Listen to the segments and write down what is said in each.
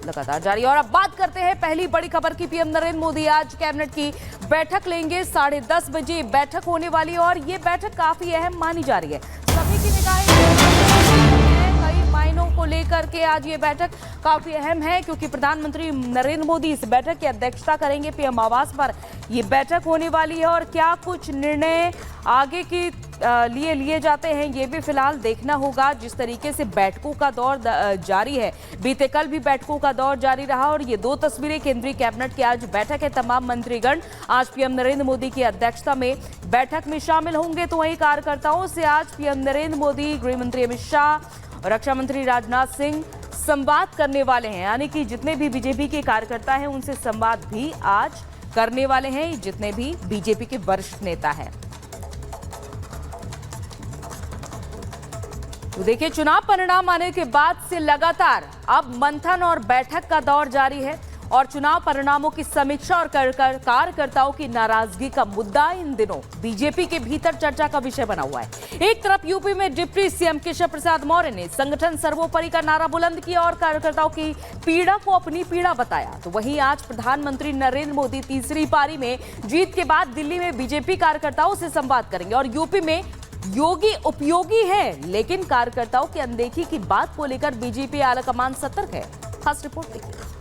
लगातार जारी है। और अब बात करते हैं पहली बड़ी खबर की। पीएम नरेंद्र मोदी आज कैबिनेट की बैठक लेंगे। 10:30 बजे बैठक होने वाली है और ये बैठक काफी अहम मानी जा रही है। सभी की निगाहें कई मायनों को लेकर के आज ये बैठक काफी अहम है, क्योंकि प्रधानमंत्री नरेंद्र मोदी इस बैठक की अध्यक्षता करेंगे। पीएम आवास पर ये बैठक होने वाली है और क्या कुछ निर्णय आगे के लिए जाते हैं ये भी फिलहाल देखना होगा। जिस तरीके से बैठकों का दौर जारी है, बीते कल भी बैठकों का दौर जारी रहा और ये 2 तस्वीरें केंद्रीय कैबिनेट की आज बैठक है। तमाम मंत्रीगण आज पीएम नरेंद्र मोदी की अध्यक्षता में बैठक में शामिल होंगे। तो वहीं कार्यकर्ताओं से आज पीएम नरेंद्र मोदी, गृह मंत्री अमित शाह और रक्षा मंत्री राजनाथ सिंह संवाद करने वाले हैं। यानी कि जितने भी बीजेपी के कार्यकर्ता हैं उनसे संवाद भी आज करने वाले हैं, जितने भी बीजेपी के वरिष्ठ नेता हैं। तो देखिए, चुनाव परिणाम आने के बाद से लगातार अब मंथन और बैठक का दौर जारी है और चुनाव परिणामों की समीक्षा और कार्यकर्ताओं की नाराजगी का मुद्दा इन दिनों बीजेपी के भीतर चर्चा का विषय बना हुआ है। एक तरफ यूपी में डिप्टी सीएम केशव प्रसाद मौर्य ने संगठन सर्वोपरि का नारा बुलंद किया और कार्यकर्ताओं की पीड़ा को अपनी पीड़ा बताया, तो वहीं आज प्रधानमंत्री नरेंद्र मोदी तीसरी पारी में जीत के बाद दिल्ली में बीजेपी कार्यकर्ताओं से संवाद करेंगे। और यूपी में योगी उपयोगी है, लेकिन कार्यकर्ताओं की अनदेखी की बात को लेकर बीजेपी आलाकमान सतर्क है। खास रिपोर्ट देखिए।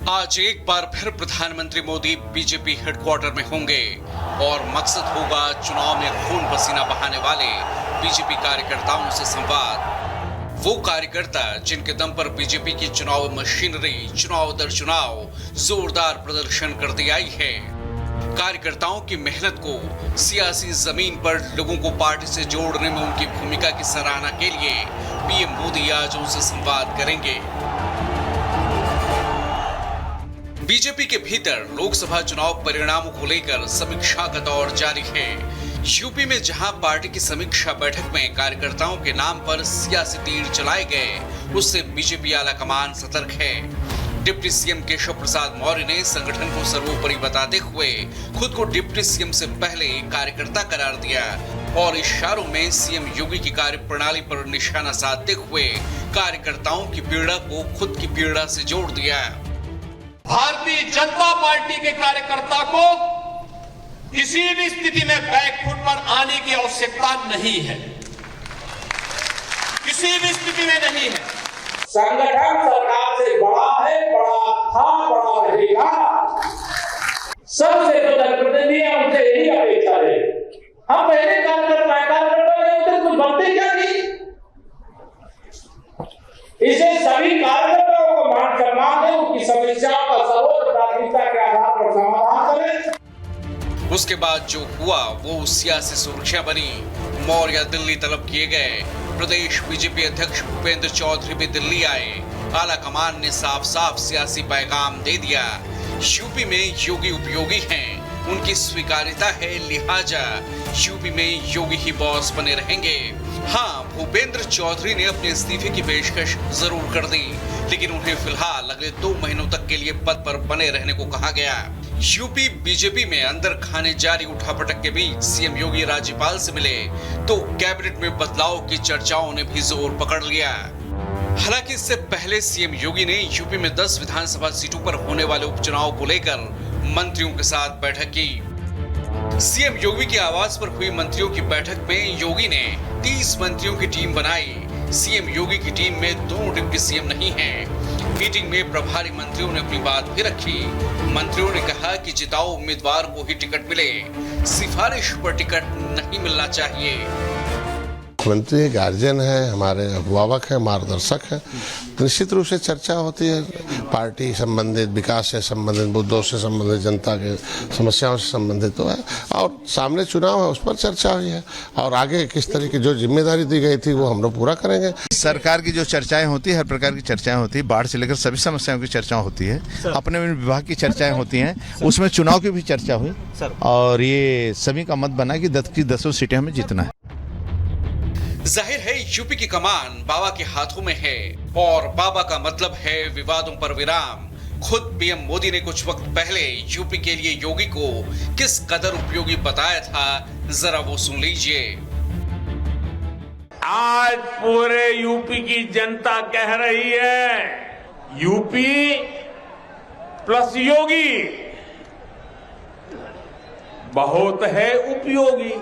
आज एक बार फिर प्रधानमंत्री मोदी बीजेपी हेडक्वार्टर में होंगे और मकसद होगा चुनाव में खून पसीना बहाने वाले बीजेपी कार्यकर्ताओं से संवाद। वो कार्यकर्ता जिनके दम पर बीजेपी की चुनाव मशीनरी चुनाव दर चुनाव जोरदार प्रदर्शन करती आई है। कार्यकर्ताओं की मेहनत को सियासी जमीन पर लोगों को पार्टी से जोड़ने में उनकी भूमिका की सराहना के लिए पीएम मोदी आज उनसे संवाद करेंगे। बीजेपी के भीतर लोकसभा चुनाव परिणामों को लेकर समीक्षा का दौर जारी है। यूपी में जहां पार्टी की समीक्षा बैठक में कार्यकर्ताओं के नाम पर सियासी तीर चलाए गए, उससे बीजेपी आलाकमान सतर्क है। डिप्टी सीएम केशव प्रसाद मौर्य ने संगठन को सर्वोपरि बताते हुए खुद को डिप्टी सीएम से पहले कार्यकर्ता करार दिया और इशारों में सीएम योगी की कार्य प्रणाली पर निशाना साधते हुए कार्यकर्ताओं की पीड़ा को खुद की पीड़ा से जोड़ दिया। भारतीय जनता पार्टी के कार्यकर्ता को किसी भी स्थिति में बैकफुट पर आने की आवश्यकता नहीं है, किसी भी स्थिति में नहीं है। संगठन सरकार से बड़ा है, बड़ा था, बड़ा रहेगा। सबसे जो जनप्रतिनिधि है उनसे यही अपेक्षा है। हम पहले कार्यकर्ता कुछ बनते क्या नहीं, इसे सभी कार्यकर्ताओं को मान सम्मान है, उनकी समस्याओं का सर्वोच्च प्राथमिकता के आधार पर समाधान करें। उसके बाद जो हुआ वो सियासी सुर्खियां बनी। मौर्य दिल्ली तलब किए गए। प्रदेश बीजेपी अध्यक्ष भूपेंद्र चौधरी भी दिल्ली आए। आलाकमान ने साफ साफ सियासी पैगाम दे दिया। यूपी में योगी उपयोगी हैं, उनकी स्वीकार्यता है, लिहाजा यूपी में योगी ही बॉस बने रहेंगे। हाँ, भूपेंद्र चौधरी ने अपने इस्तीफे की पेशकश जरूर कर दी, लेकिन उन्हें फिलहाल अगले 2 महीनों तक के लिए पद पर बने रहने को कहा गया। यूपी बीजेपी में अंदर खाने जारी उठापटक के बीच सीएम योगी राज्यपाल से मिले तो कैबिनेट में बदलाव की चर्चाओं ने भी जोर पकड़ लिया। हालांकि इससे पहले सीएम योगी ने यूपी में 10 विधानसभा सीटों पर होने वाले उपचुनाव को लेकर मंत्रियों के साथ बैठक की। सीएम योगी के आवास पर हुई मंत्रियों की बैठक में योगी ने 30 मंत्रियों की टीम बनाई। सीएम योगी की टीम में 2 डिप्टी सीएम नहीं हैं। मीटिंग में प्रभारी मंत्रियों ने अपनी बात भी रखी। मंत्रियों ने कहा कि जिताऊ उम्मीदवार को ही टिकट मिले, सिफारिश पर टिकट नहीं मिलना चाहिए। मुख्यमंत्री गार्जियन है, हमारे अभिभावक है, मार्गदर्शक है, निश्चित रूप से चर्चा होती है पार्टी संबंधित, विकास से संबंधित, मुद्दों से संबंधित, जनता के समस्याओं से संबंधित तो है और सामने चुनाव है उस पर चर्चा हुई है और आगे किस तरह की जो जिम्मेदारी दी गई थी वो हम लोग पूरा करेंगे। सरकार की जो चर्चाएं होती है, हर प्रकार की चर्चाएं होती है, बाढ़ से लेकर सभी समस्याओं की चर्चा होती है, अपने विभाग की चर्चाएं होती हैं, उसमें चुनाव की भी चर्चा हुई और ये सभी का मत बना कि 10 की 10 सीटें हमें जीतना है। जाहिर है यूपी की कमान बाबा के हाथों में है और बाबा का मतलब है विवादों पर विराम। खुद पीएम मोदी ने कुछ वक्त पहले यूपी के लिए योगी को किस कदर उपयोगी बताया था, जरा वो सुन लीजिए। आज पूरे यूपी की जनता कह रही है, यूपी प्लस योगी बहुत है उपयोगी।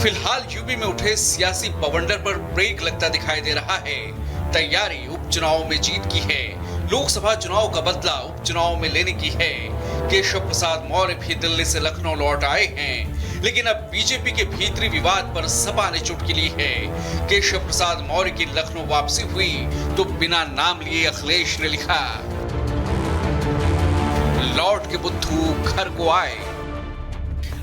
फिलहाल यूपी में उठे सियासी बवंडर पर ब्रेक लगता दिखाई दे रहा है। तैयारी उपचुनाव में जीत की है, लोकसभा चुनाव का बदला उपचुनाव में लेने की है। केशव प्रसाद मौर्य भी दिल्ली से लखनऊ लौट आए हैं, लेकिन अब बीजेपी के भीतरी विवाद पर सपा ने चुटकी ली है। केशव प्रसाद मौर्य की लखनऊ वापसी हुई तो बिना नाम लिए अखिलेश ने लिखा, लौट के बुद्धू घर को आए।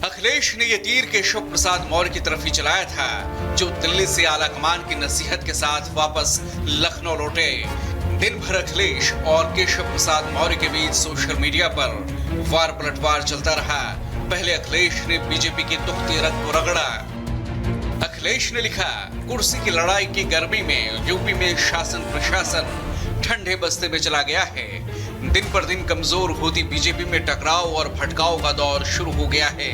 अखिलेश ने यह तीर केशव प्रसाद मौर्य की तरफ ही चलाया था, जो दिल्ली से आलाकमान की नसीहत के साथ वापस लखनऊ लौटे। दिन भर अखिलेश और केशव प्रसाद मौर्य के बीच सोशल मीडिया पर वार पलटवार चलता रहा। पहले अखिलेश ने बीजेपी के दुखते रथ को रगड़ा। अखिलेश ने लिखा, कुर्सी की लड़ाई की गर्मी में यूपी में शासन प्रशासन ठंडे बस्ते में चला गया है। दिन पर दिन कमजोर होती बीजेपी में टकराव और भटकाव का दौर शुरू हो गया है।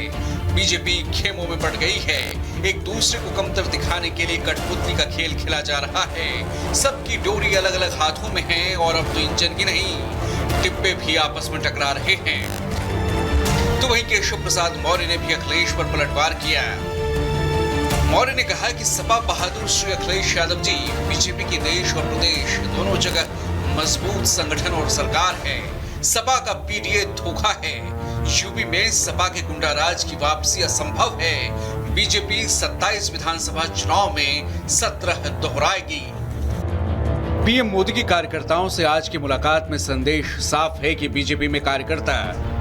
बीजेपी खेमों में पड़ गई है, एक दूसरे को कमतर दिखाने के लिए कठपुतली का खेल खेला जा रहा है। सबकी डोरी अलग अलग हाथों में है और अब तो इंजन की नहीं, डिब्बे भी आपस में टकरा रहे हैं। तो वहीं केशव प्रसाद मौर्य ने भी अखिलेश पर पलटवार किया। मौर्य ने कहा कि सपा बहादुर श्री अखिलेश यादव जी बीजेपी की देश और प्रदेश दोनों जगह मजबूत संगठन और सरकार है। सपा का पीडीए धोखा है। यूपी में सपा के गुंडाराज की वापसी असंभव है। बीजेपी 27 विधानसभा चुनाव में 17 दोहराएगी। पीएम मोदी की कार्यकर्ताओं से आज की मुलाकात में संदेश साफ है कि बीजेपी में कार्यकर्ता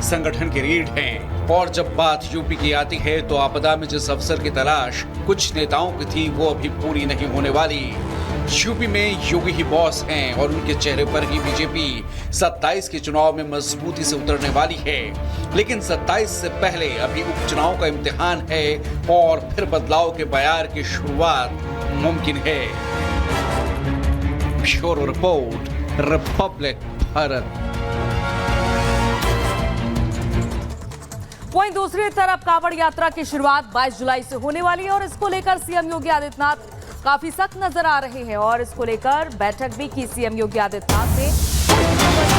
संगठन की रीढ़ हैं और जब बात यूपी की आती है तो आपदा में जिस अवसर की तलाश कुछ नेताओं की थी वो अभी पूरी नहीं होने वाली। यूपी में योगी ही बॉस हैं और उनके चेहरे पर ही बीजेपी 27 के चुनाव में मजबूती से उतरने वाली है। लेकिन 27 से पहले अभी उपचुनाव का इम्तिहान है और फिर बदलाव के बयार की शुरुआत मुमकिन है। Bureau report, Republic Bharat. वहीं दूसरी तरफ कांवड़ यात्रा की शुरुआत 22 जुलाई से होने वाली है और इसको लेकर सीएम योगी आदित्यनाथ काफी सख्त नजर आ रहे हैं और इसको लेकर बैठक भी की सीएम योगी आदित्यनाथ ने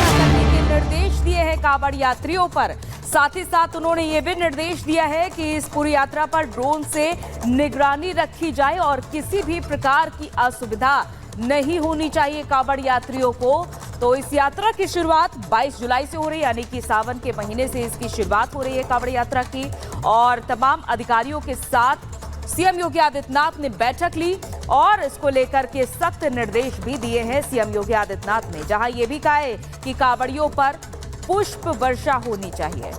करने के निर्देश दिए हैं कांवड़ यात्रियों पर। साथ ही साथ उन्होंने ये भी निर्देश दिया है कि इस पूरी यात्रा पर ड्रोन से निगरानी रखी जाए और किसी भी प्रकार की असुविधा नहीं होनी चाहिए कांवड़ यात्रियों को। तो इस यात्रा की शुरुआत 22 जुलाई से हो रही है, यानी कि सावन के महीने से इसकी शुरुआत हो रही है कांवड़ यात्रा की। और तमाम अधिकारियों के साथ सीएम योगी आदित्यनाथ ने बैठक ली और इसको लेकर के सख्त निर्देश भी दिए हैं सीएम योगी आदित्यनाथ ने, जहां ये भी कहा है कि कांवड़ियों पर पुष्प वर्षा होनी चाहिए।